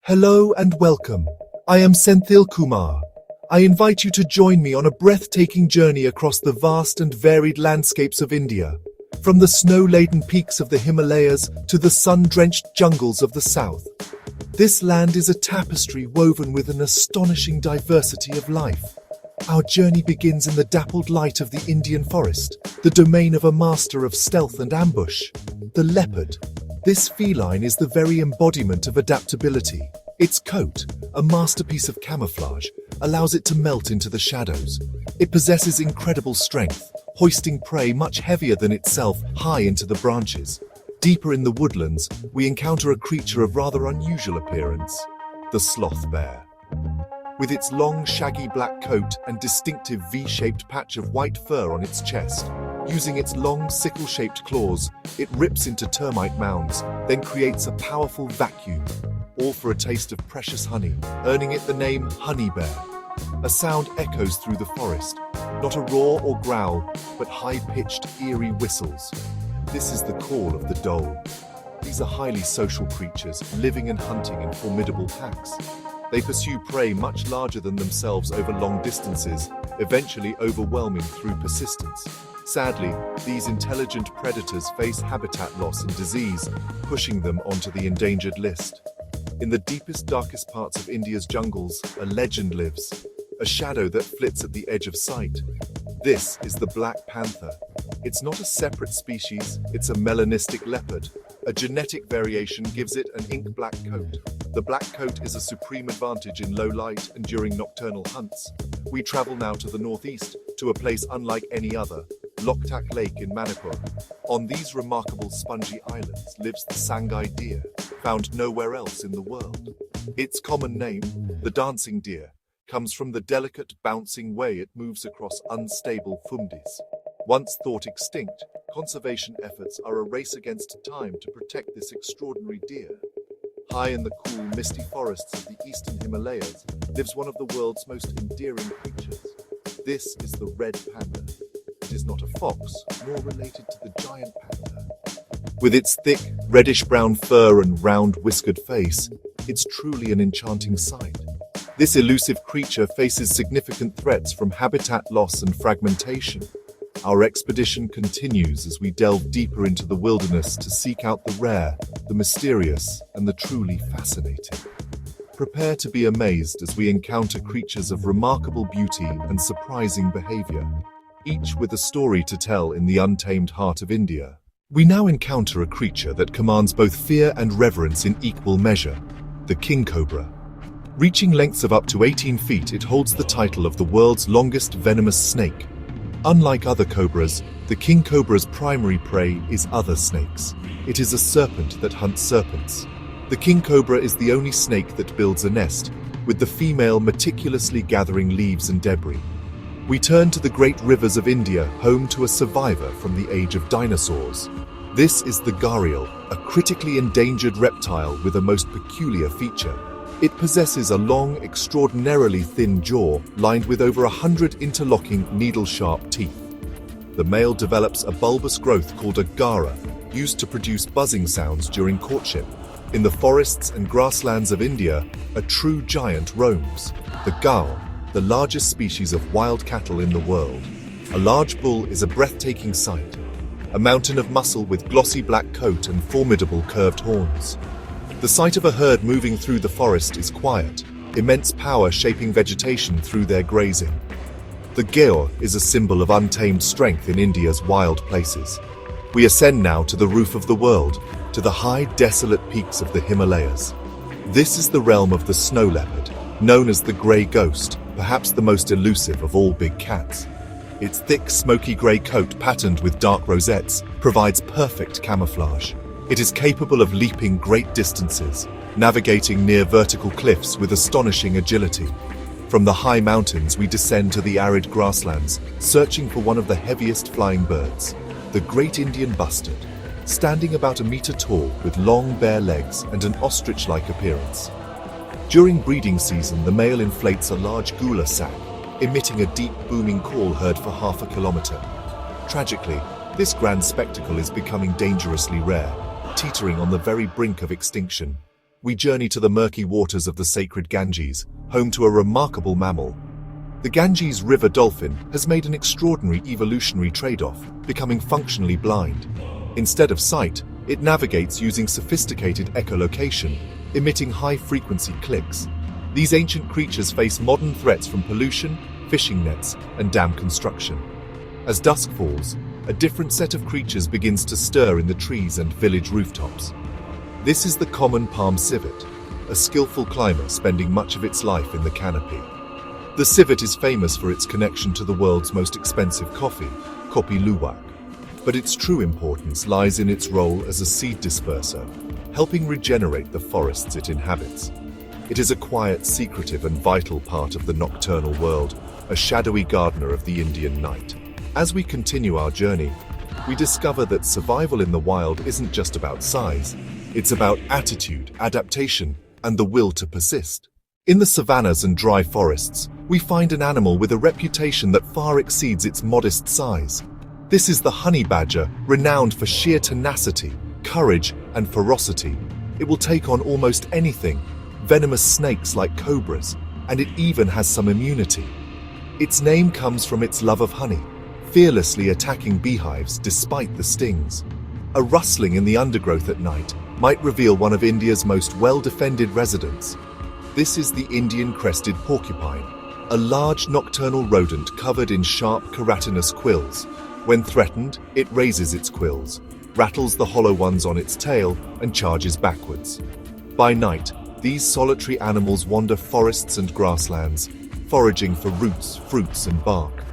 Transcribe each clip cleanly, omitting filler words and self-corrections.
Hello and welcome. I am Senthilkumar. I invite you to join me on a breathtaking journey across the vast and varied landscapes of India, from the snow-laden peaks of the Himalayas to the sun-drenched jungles of the south. This land is a tapestry woven with an astonishing diversity of life. Our journey begins in the dappled light of the Indian forest, the domain of a master of stealth and ambush, the leopard. This feline is the very embodiment of adaptability. Its coat, a masterpiece of camouflage, allows it to melt into the shadows. It possesses incredible strength, hoisting prey much heavier than itself high into the branches. Deeper in the woodlands, we encounter a creature of rather unusual appearance, the sloth bear. With its long, shaggy black coat and distinctive V-shaped patch of white fur on its chest, using its long, sickle-shaped claws, it rips into termite mounds, then creates a powerful vacuum, all for a taste of precious honey, earning it the name honey bear. A sound echoes through the forest, not a roar or growl, but high-pitched, eerie whistles. This is the call of the dhole. These are highly social creatures, living and hunting in formidable packs. They pursue prey much larger than themselves over long distances, eventually overwhelming through persistence. Sadly, these intelligent predators face habitat loss and disease, pushing them onto the endangered list. In the deepest, darkest parts of India's jungles, a legend lives, a shadow that flits at the edge of sight. This is the black panther. It's not a separate species, it's a melanistic leopard. A genetic variation gives it an ink-black coat. The black coat is a supreme advantage in low light and during nocturnal hunts. We travel now to the northeast, to a place unlike any other, Loktak Lake in Manipur. On these remarkable spongy islands lives the Sangai deer, found nowhere else in the world. Its common name, the dancing deer, comes from the delicate, bouncing way it moves across unstable fundis. Once thought extinct, conservation efforts are a race against time to protect this extraordinary deer. High in the cool, misty forests of the eastern Himalayas lives one of the world's most endearing creatures. This is the red panda. It is not a fox, nor related to the giant panther. With its thick, reddish-brown fur and round, whiskered face, it's truly an enchanting sight. This elusive creature faces significant threats from habitat loss and fragmentation. Our expedition continues as we delve deeper into the wilderness to seek out the rare, the mysterious, and the truly fascinating. Prepare to be amazed as we encounter creatures of remarkable beauty and surprising behavior, each with a story to tell in the untamed heart of India. We now encounter a creature that commands both fear and reverence in equal measure, the king cobra. Reaching lengths of up to 18 feet, it holds the title of the world's longest venomous snake. Unlike other cobras, the king cobra's primary prey is other snakes. It is a serpent that hunts serpents. The king cobra is the only snake that builds a nest, with the female meticulously gathering leaves and debris. We turn to the great rivers of India, home to a survivor from the age of dinosaurs. This is the Gharial, a critically endangered reptile with a most peculiar feature. It possesses a long, extraordinarily thin jaw, lined with over 100 interlocking, needle-sharp teeth. The male develops a bulbous growth called a gara, used to produce buzzing sounds during courtship. In the forests and grasslands of India, a true giant roams. The gharial, the largest species of wild cattle in the world. A large bull is a breathtaking sight, a mountain of muscle with glossy black coat and formidable curved horns. The sight of a herd moving through the forest is quiet, immense power shaping vegetation through their grazing. The gharial is a symbol of untamed strength in India's wild places. We ascend now to the roof of the world, to the high, desolate peaks of the Himalayas. This is the realm of the snow leopard, known as the grey ghost, perhaps the most elusive of all big cats. Its thick, smoky grey coat patterned with dark rosettes provides perfect camouflage. It is capable of leaping great distances, navigating near vertical cliffs with astonishing agility. From the high mountains, we descend to the arid grasslands, searching for one of the heaviest flying birds, the Great Indian Bustard, standing about a meter tall with long, bare legs and an ostrich-like appearance. During breeding season, the male inflates a large gula sac, emitting a deep, booming call heard for half a kilometer. Tragically, this grand spectacle is becoming dangerously rare, teetering on the very brink of extinction. we journey to the murky waters of the sacred Ganges, home to a remarkable mammal. The Ganges River dolphin has made an extraordinary evolutionary trade-off, becoming functionally blind. Instead of sight, it navigates using sophisticated echolocation, emitting high-frequency clicks. These ancient creatures face modern threats from pollution, fishing nets, and dam construction. As dusk falls, a different set of creatures begins to stir in the trees and village rooftops. This is the common palm civet, a skillful climber spending much of its life in the canopy. The civet is famous for its connection to the world's most expensive coffee, Kopi Luwak. But its true importance lies in its role as a seed disperser, helping regenerate the forests it inhabits. It is a quiet, secretive, and vital part of the nocturnal world, a shadowy gardener of the Indian night. As we continue our journey, we discover that survival in the wild isn't just about size. It's about attitude, adaptation, and the will to persist. In the savannas and dry forests, we find an animal with a reputation that far exceeds its modest size. This is the honey badger, renowned for sheer tenacity, courage, and ferocity. It will take on almost anything, venomous snakes like cobras, and it even has some immunity. Its name comes from its love of honey, fearlessly attacking beehives despite the stings. A rustling in the undergrowth at night might reveal one of India's most well-defended residents. This is the Indian crested porcupine, a large nocturnal rodent covered in sharp keratinous quills. When threatened, it raises its quills, rattles the hollow ones on its tail, and charges backwards. By night, these solitary animals wander forests and grasslands, foraging for roots, fruits, and bark.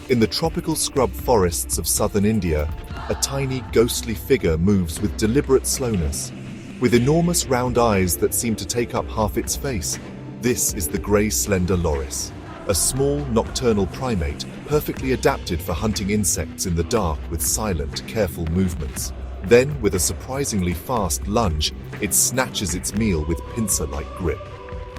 In the tropical scrub forests of southern India, a tiny, ghostly figure moves with deliberate slowness. With enormous round eyes that seem to take up half its face, this is the grey slender loris, a small, nocturnal primate perfectly adapted for hunting insects in the dark with silent, careful movements. Then, with a surprisingly fast lunge, it snatches its meal with pincer-like grip.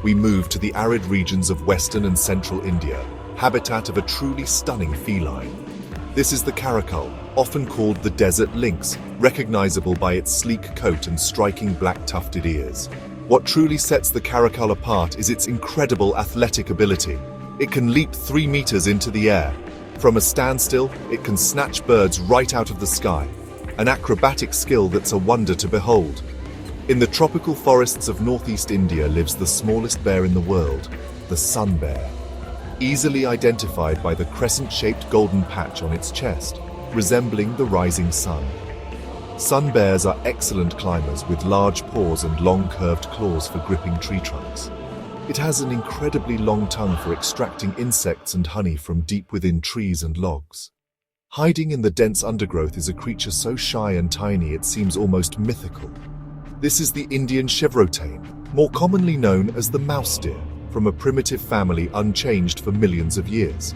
We move to the arid regions of western and central India, habitat of a truly stunning feline. This is the Caracal, often called the desert lynx, recognizable by its sleek coat and striking black tufted ears. What truly sets the Caracal apart is its incredible athletic ability. It can leap 3 meters into the air. From a standstill, it can snatch birds right out of the sky, an acrobatic skill that's a wonder to behold. In the tropical forests of northeast India lives the smallest bear in the world, the sun bear. Easily identified by the crescent-shaped golden patch on its chest, resembling the rising sun. Sun bears are excellent climbers with large paws and long curved claws for gripping tree trunks. It has an incredibly long tongue for extracting insects and honey from deep within trees and logs. Hiding in the dense undergrowth is a creature so shy and tiny it seems almost mythical. This is the Indian Chevrotain, more commonly known as the mouse deer, from a primitive family unchanged for millions of years.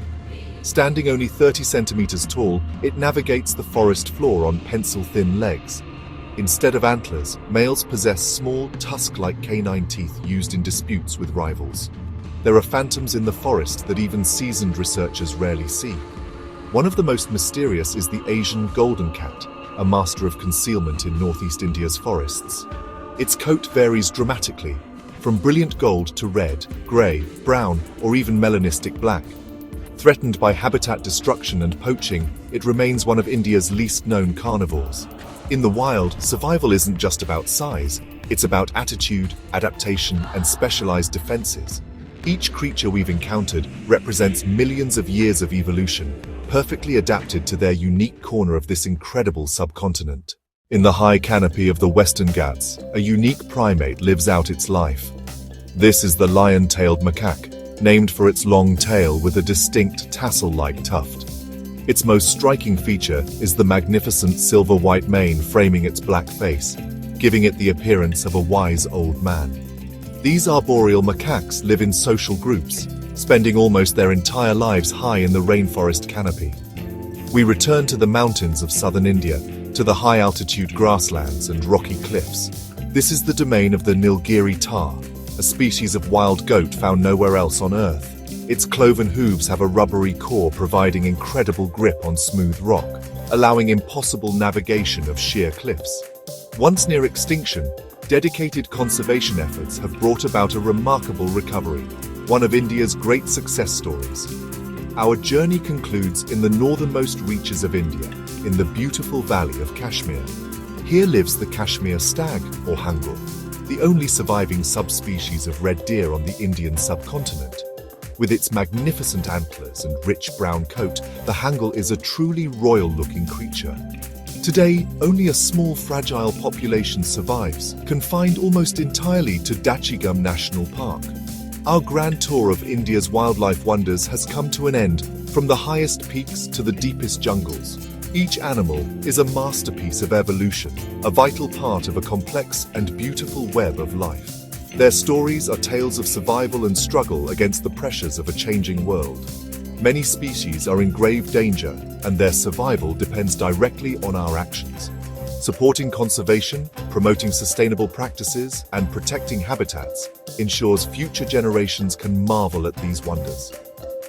Standing only 30 centimeters tall, it navigates the forest floor on pencil-thin legs. Instead of antlers, males possess small, tusk-like canine teeth used in disputes with rivals. There are phantoms in the forest that even seasoned researchers rarely see. One of the most mysterious is the Asian golden cat, a master of concealment in northeast India's forests. Its coat varies dramatically, from brilliant gold to red, grey, brown, or even melanistic black. Threatened by habitat destruction and poaching, it remains one of India's least-known carnivores. In the wild, survival isn't just about size, it's about attitude, adaptation, and specialized defenses. Each creature we've encountered represents millions of years of evolution, perfectly adapted to their unique corner of this incredible subcontinent. In the high canopy of the Western Ghats, a unique primate lives out its life. This is the lion-tailed macaque, named for its long tail with a distinct tassel-like tuft. Its most striking feature is the magnificent silver-white mane framing its black face, giving it the appearance of a wise old man. These arboreal macaques live in social groups, spending almost their entire lives high in the rainforest canopy. We return to the mountains of southern India, to the high-altitude grasslands and rocky cliffs. This is the domain of the Nilgiri Tahr, a species of wild goat found nowhere else on Earth. Its cloven hooves have a rubbery core providing incredible grip on smooth rock, allowing impossible navigation of sheer cliffs. Once near extinction, Dedicated conservation efforts have brought about a remarkable recovery, one of India's great success stories. Our journey concludes in the northernmost reaches of India, in the beautiful valley of Kashmir. Here lives the Kashmir stag, or Hangul, the only surviving subspecies of red deer on the Indian subcontinent. With its magnificent antlers and rich brown coat, the Hangul is a truly royal-looking creature. Today, only a small fragile population survives, confined almost entirely to Dachigam National Park. Our grand tour of India's wildlife wonders has come to an end, from the highest peaks to the deepest jungles. Each animal is a masterpiece of evolution, a vital part of a complex and beautiful web of life. Their stories are tales of survival and struggle against the pressures of a changing world. Many species are in grave danger, and their survival depends directly on our actions. Supporting conservation, promoting sustainable practices, and protecting habitats ensures future generations can marvel at these wonders.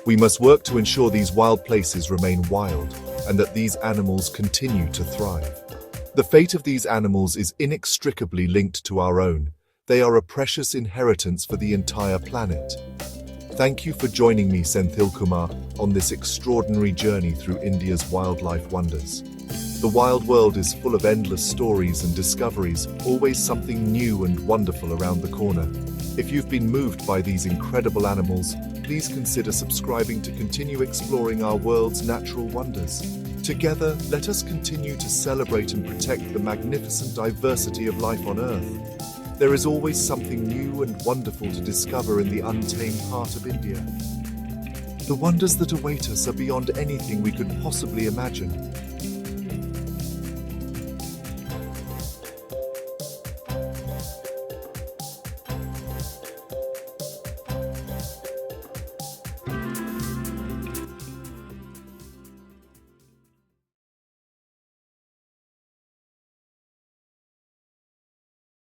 We must work to ensure these wild places remain wild, and that these animals continue to thrive. The fate of these animals is inextricably linked to our own. They are a precious inheritance for the entire planet. Thank you for joining me, SenthilGlobe, on this extraordinary journey through India's wildlife wonders. The wild world is full of endless stories and discoveries, always something new and wonderful around the corner. If you've been moved by these incredible animals, please consider subscribing to continue exploring our world's natural wonders. Together, let us continue to celebrate and protect the magnificent diversity of life on Earth. There is always something new and wonderful to discover in the untamed heart of India. The wonders that await us are beyond anything we could possibly imagine.